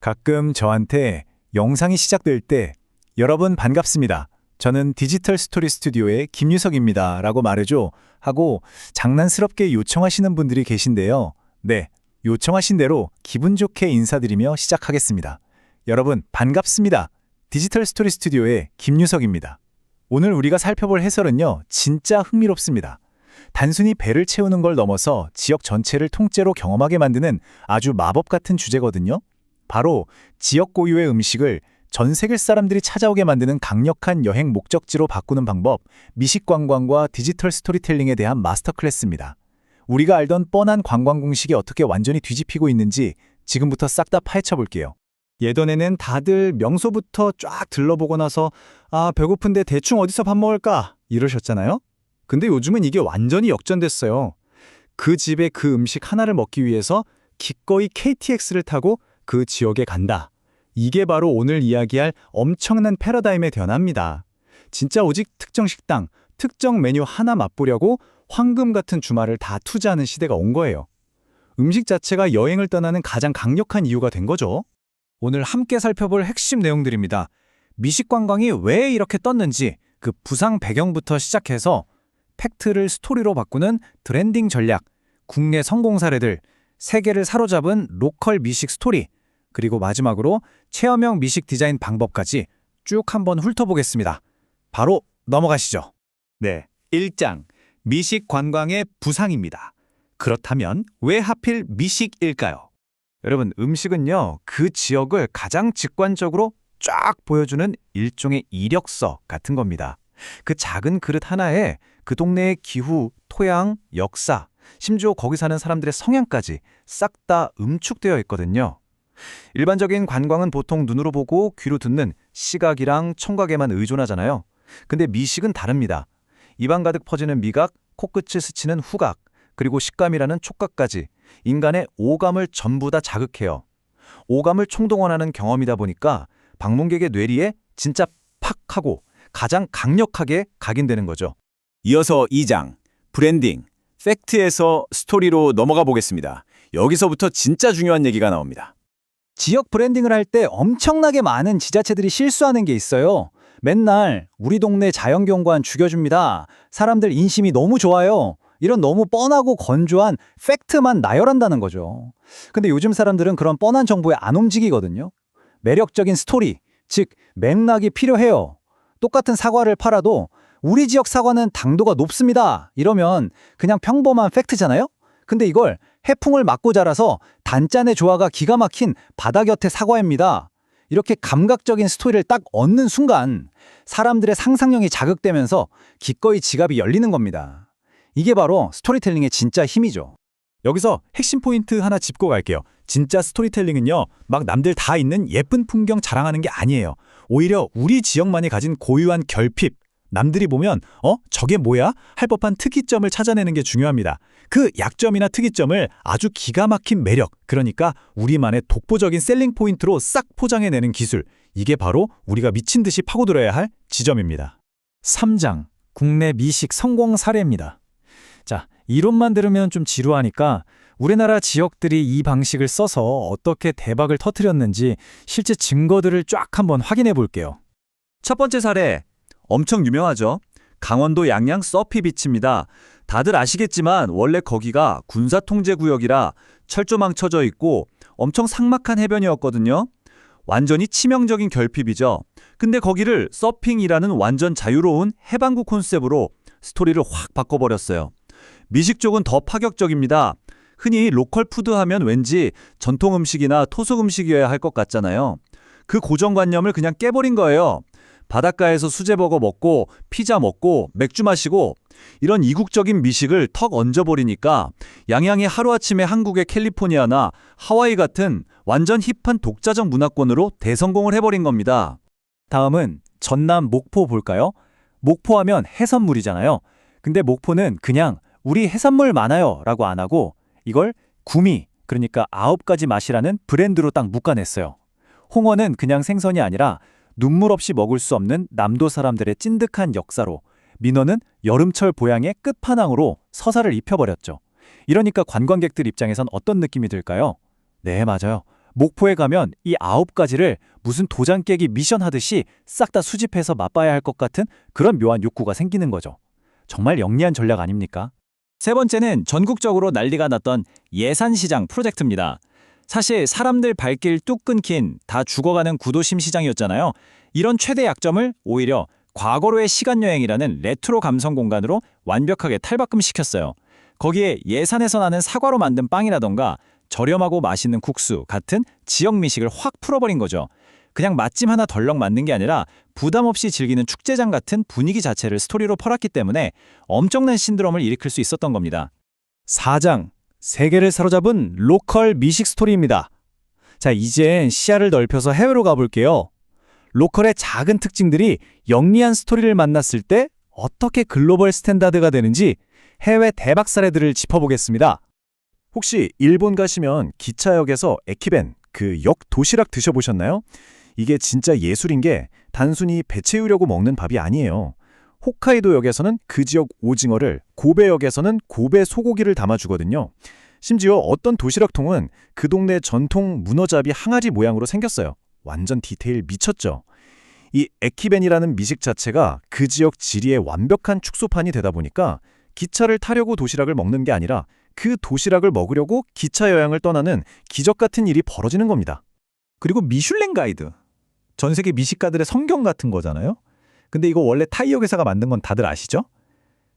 가끔 저한테 영상이 시작될 때 여러분 반갑습니다. 저는 디지털 스토리 스튜디오의 김유석입니다. 라고 말해줘 하고 장난스럽게 요청하시는 분들이 계신데요. 네, 요청하신 대로 기분 좋게 인사드리며 시작하겠습니다. 여러분 반갑습니다. 디지털 스토리 스튜디오의 김유석입니다. 오늘 우리가 살펴볼 해설은요, 진짜 흥미롭습니다. 단순히 배를 채우는 걸 넘어서 지역 전체를 통째로 경험하게 만드는 아주 마법 같은 주제거든요. 바로 지역 고유의 음식을 전 세계 사람들이 찾아오게 만드는 강력한 여행 목적지로 바꾸는 방법, 미식 관광과 디지털 스토리텔링에 대한 마스터 클래스입니다. 우리가 알던 뻔한 관광 공식이 어떻게 완전히 뒤집히고 있는지 지금부터 싹 다 파헤쳐 볼게요. 예전에는 다들 명소부터 쫙 들러보고 나서 배고픈데 대충 어디서 밥 먹을까? 이러셨잖아요. 근데 요즘은 이게 완전히 역전됐어요. 그 집의 그 음식 하나를 먹기 위해서 기꺼이 KTX를 타고 그 지역에 간다. 이게 바로 오늘 이야기할 엄청난 패러다임의 변화입니다. 진짜 오직 특정 식당, 특정 메뉴 하나 맛보려고 황금 같은 주말을 다 투자하는 시대가 온 거예요. 음식 자체가 여행을 떠나는 가장 강력한 이유가 된 거죠. 오늘 함께 살펴볼 핵심 내용들입니다. 미식 관광이 왜 이렇게 떴는지, 그 부상 배경부터 시작해서 팩트를 스토리로 바꾸는 트렌딩 전략, 국내 성공 사례들, 세계를 사로잡은 로컬 미식 스토리, 그리고 마지막으로 체험형 미식 디자인 방법까지 쭉 한번 훑어보겠습니다. 바로 넘어가시죠. 네, 1장 미식 관광의 부상입니다. 그렇다면 왜 하필 미식일까요? 여러분, 음식은요, 그 지역을 가장 직관적으로 쫙 보여주는 일종의 이력서 같은 겁니다. 그 작은 그릇 하나에 그 동네의 기후, 토양, 역사, 심지어 거기 사는 사람들의 성향까지 싹 다 음축되어 있거든요. 일반적인 관광은 보통 눈으로 보고 귀로 듣는 시각이랑 청각에만 의존하잖아요. 근데 미식은 다릅니다. 입안 가득 퍼지는 미각, 코끝을 스치는 후각, 그리고 식감이라는 촉각까지 인간의 오감을 전부 다 자극해요. 오감을 총동원하는 경험이다 보니까 방문객의 뇌리에 진짜 팍 하고 가장 강력하게 각인되는 거죠. 이어서 2장, 브랜딩, 팩트에서 스토리로 넘어가 보겠습니다. 여기서부터 진짜 중요한 얘기가 나옵니다. 지역 브랜딩을 할 때 엄청나게 많은 지자체들이 실수하는 게 있어요. 맨날 우리 동네 자연경관 죽여줍니다. 사람들 인심이 너무 좋아요. 이런 너무 뻔하고 건조한 팩트만 나열한다는 거죠. 근데 요즘 사람들은 그런 뻔한 정보에 안 움직이거든요. 매력적인 스토리, 즉 맥락이 필요해요. 똑같은 사과를 팔아도 우리 지역 사과는 당도가 높습니다. 이러면 그냥 평범한 팩트잖아요? 근데 이걸 해풍을 맞고 자라서 단짠의 조화가 기가 막힌 바다 곁의 사과입니다. 이렇게 감각적인 스토리를 딱 얻는 순간 사람들의 상상력이 자극되면서 기꺼이 지갑이 열리는 겁니다. 이게 바로 스토리텔링의 진짜 힘이죠. 여기서 핵심 포인트 하나 짚고 갈게요. 진짜 스토리텔링은요, 막 남들 다 있는 예쁜 풍경 자랑하는 게 아니에요. 오히려 우리 지역만이 가진 고유한 결핍, 남들이 보면 저게 뭐야? 할 법한 특이점을 찾아내는 게 중요합니다. 그 약점이나 특이점을 아주 기가 막힌 매력, 그러니까 우리만의 독보적인 셀링 포인트로 싹 포장해내는 기술, 이게 바로 우리가 미친 듯이 파고들어야 할 지점입니다. 3장, 국내 미식 성공 사례입니다. 자, 이론만 들으면 좀 지루하니까 우리나라 지역들이 이 방식을 써서 어떻게 대박을 터뜨렸는지 실제 증거들을 쫙 한번 확인해 볼게요. 첫 번째 사례, 엄청 유명하죠. 강원도 양양 서피비치입니다. 다들 아시겠지만 원래 거기가 군사통제구역이라 철조망 쳐져 있고 엄청 삭막한 해변이었거든요. 완전히 치명적인 결핍이죠. 근데 거기를 서핑이라는 완전 자유로운 해방구 콘셉트로 스토리를 확 바꿔버렸어요. 미식 쪽은 더 파격적입니다. 흔히 로컬 푸드 하면 왠지 전통 음식이나 토속 음식이어야 할 것 같잖아요. 그 고정관념을 그냥 깨버린 거예요. 바닷가에서 수제버거 먹고 피자 먹고 맥주 마시고 이런 이국적인 미식을 턱 얹어버리니까 양양이 하루아침에 한국의 캘리포니아나 하와이 같은 완전 힙한 독자적 문화권으로 대성공을 해버린 겁니다. 다음은 전남 목포 볼까요? 목포하면 해산물이잖아요. 근데 목포는 그냥 우리 해산물 많아요 라고 안 하고 이걸 구미, 그러니까 9가지 맛이라는 브랜드로 딱 묶어냈어요. 홍어는 그냥 생선이 아니라 눈물 없이 먹을 수 없는 남도 사람들의 찐득한 역사로, 민어는 여름철 보양의 끝판왕으로 서사를 입혀버렸죠. 이러니까 관광객들 입장에선 어떤 느낌이 들까요? 네, 맞아요. 목포에 가면 이 9가지를 무슨 도장 깨기 미션 하듯이 싹 다 수집해서 맛봐야 할 것 같은 그런 묘한 욕구가 생기는 거죠. 정말 영리한 전략 아닙니까? 세 번째는 전국적으로 난리가 났던 예산시장 프로젝트입니다. 사실 사람들 발길 뚝 끊긴 다 죽어가는 구도심 시장이었잖아요. 이런 최대 약점을 오히려 과거로의 시간여행이라는 레트로 감성 공간으로 완벽하게 탈바꿈시켰어요. 거기에 예산에서 나는 사과로 만든 빵이라던가 저렴하고 맛있는 국수 같은 지역 미식을 확 풀어버린 거죠. 그냥 맛집 하나 덜렁 만든 게 아니라 부담 없이 즐기는 축제장 같은 분위기 자체를 스토리로 펄었기 때문에 엄청난 신드롬을 일으킬 수 있었던 겁니다. 4장, 세계를 사로잡은 로컬 미식 스토리입니다. 자, 이젠 시야를 넓혀서 해외로 가볼게요. 로컬의 작은 특징들이 영리한 스토리를 만났을 때 어떻게 글로벌 스탠다드가 되는지 해외 대박 사례들을 짚어보겠습니다. 혹시 일본 가시면 기차역에서 에키벤, 그 역 도시락 드셔보셨나요? 이게 진짜 예술인 게 단순히 배 채우려고 먹는 밥이 아니에요. 홋카이도역에서는 그 지역 오징어를, 고베역에서는 고베 소고기를 담아주거든요. 심지어 어떤 도시락통은 그 동네 전통 문어잡이 항아리 모양으로 생겼어요. 완전 디테일 미쳤죠. 이 에키벤이라는 미식 자체가 그 지역 지리의 완벽한 축소판이 되다 보니까 기차를 타려고 도시락을 먹는 게 아니라 그 도시락을 먹으려고 기차 여행을 떠나는 기적 같은 일이 벌어지는 겁니다. 그리고 미슐랭 가이드. 전 세계 미식가들의 성경 같은 거잖아요. 근데 이거 원래 타이어 회사가 만든 건 다들 아시죠?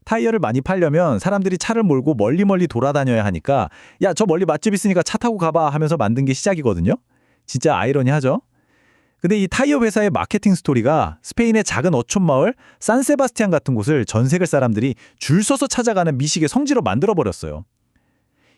타이어를 많이 팔려면 사람들이 차를 몰고 멀리 돌아다녀야 하니까 야, 저 멀리 맛집 있으니까 차 타고 가봐 하면서 만든 게 시작이거든요. 진짜 아이러니하죠? 근데 이 타이어 회사의 마케팅 스토리가 스페인의 작은 어촌 마을 산세바스티안 같은 곳을 전 세계 사람들이 줄 서서 찾아가는 미식의 성지로 만들어버렸어요.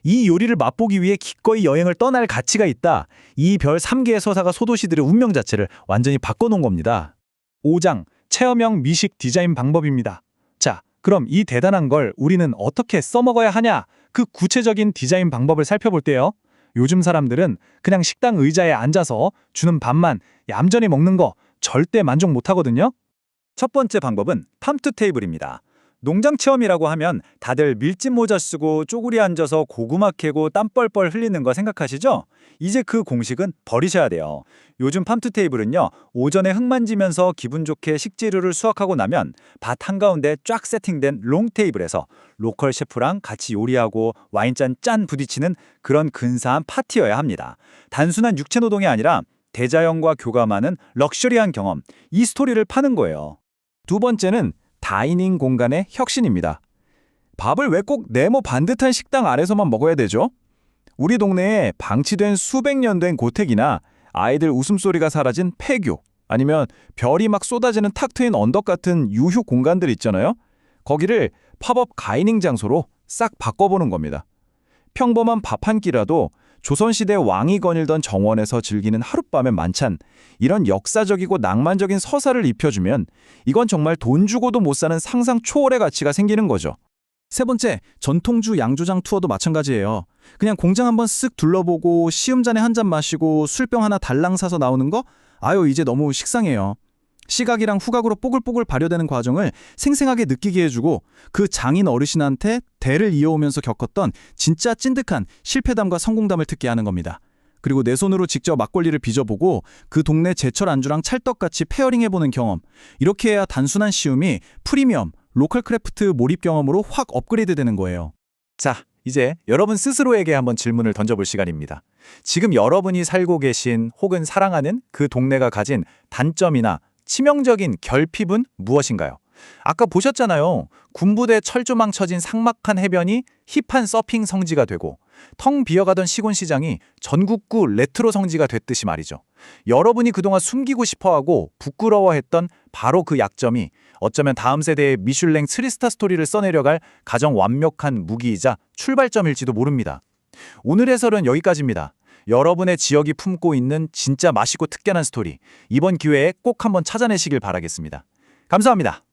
이 요리를 맛보기 위해 기꺼이 여행을 떠날 가치가 있다. 이 별 3개의 서사가 소도시들의 운명 자체를 완전히 바꿔놓은 겁니다. 5장, 체험형 미식 디자인 방법입니다. 자, 그럼 이 대단한 걸 우리는 어떻게 써먹어야 하냐? 그 구체적인 디자인 방법을 살펴볼게요. 요즘 사람들은 그냥 식당 의자에 앉아서 주는 밥만 얌전히 먹는 거 절대 만족 못하거든요. 첫 번째 방법은 팜투 테이블입니다. 농장 체험이라고 하면 다들 밀짚 모자 쓰고 쪼그리 앉아서 고구마 캐고 땀 뻘뻘 흘리는 거 생각하시죠? 이제 그 공식은 버리셔야 돼요. 요즘 팜투 테이블은요, 오전에 흙 만지면서 기분 좋게 식재료를 수확하고 나면 밭 한가운데 쫙 세팅된 롱 테이블에서 로컬 셰프랑 같이 요리하고 와인잔 짠 부딪히는 그런 근사한 파티여야 합니다. 단순한 육체 노동이 아니라 대자연과 교감하는 럭셔리한 경험, 이 스토리를 파는 거예요. 두 번째는 다이닝 공간의 혁신입니다. 밥을 왜 꼭 네모 반듯한 식당 안에서만 먹어야 되죠? 우리 동네에 방치된 수백 년 된 고택이나 아이들 웃음소리가 사라진 폐교, 아니면 별이 막 쏟아지는 탁 트인 언덕 같은 유휴 공간들 있잖아요. 거기를 팝업 가이닝 장소로 싹 바꿔보는 겁니다. 평범한 밥 한 끼라도 조선시대 왕이 거닐던 정원에서 즐기는 하룻밤의 만찬, 이런 역사적이고 낭만적인 서사를 입혀주면 이건 정말 돈 주고도 못 사는 상상 초월의 가치가 생기는 거죠. 세 번째, 전통주 양조장 투어도 마찬가지예요. 그냥 공장 한번 쓱 둘러보고 시음잔에 한 잔 마시고 술병 하나 달랑 사서 나오는 거? 아유, 이제 너무 식상해요. 시각이랑 후각으로 뽀글뽀글 발효되는 과정을 생생하게 느끼게 해주고 그 장인 어르신한테 대를 이어오면서 겪었던 진짜 찐득한 실패담과 성공담을 듣게 하는 겁니다. 그리고 내 손으로 직접 막걸리를 빚어보고 그 동네 제철 안주랑 찰떡같이 페어링해보는 경험. 이렇게 해야 단순한 시음이 프리미엄, 로컬 크래프트 몰입 경험으로 확 업그레이드 되는 거예요. 자, 이제 여러분 스스로에게 한번 질문을 던져볼 시간입니다. 지금 여러분이 살고 계신 혹은 사랑하는 그 동네가 가진 단점이나 치명적인 결핍은 무엇인가요? 아까 보셨잖아요. 군부대 철조망 쳐진 삭막한 해변이 힙한 서핑 성지가 되고 텅 비어가던 시곤시장이 전국구 레트로 성지가 됐듯이 말이죠. 여러분이 그동안 숨기고 싶어하고 부끄러워했던 바로 그 약점이 어쩌면 다음 세대의 미슐랭 3스타 스토리를 써내려갈 가장 완벽한 무기이자 출발점일지도 모릅니다. 오늘 해설은 여기까지입니다. 여러분의 지역이 품고 있는 진짜 맛있고 특별한 스토리, 이번 기회에 꼭 한번 찾아내시길 바라겠습니다. 감사합니다.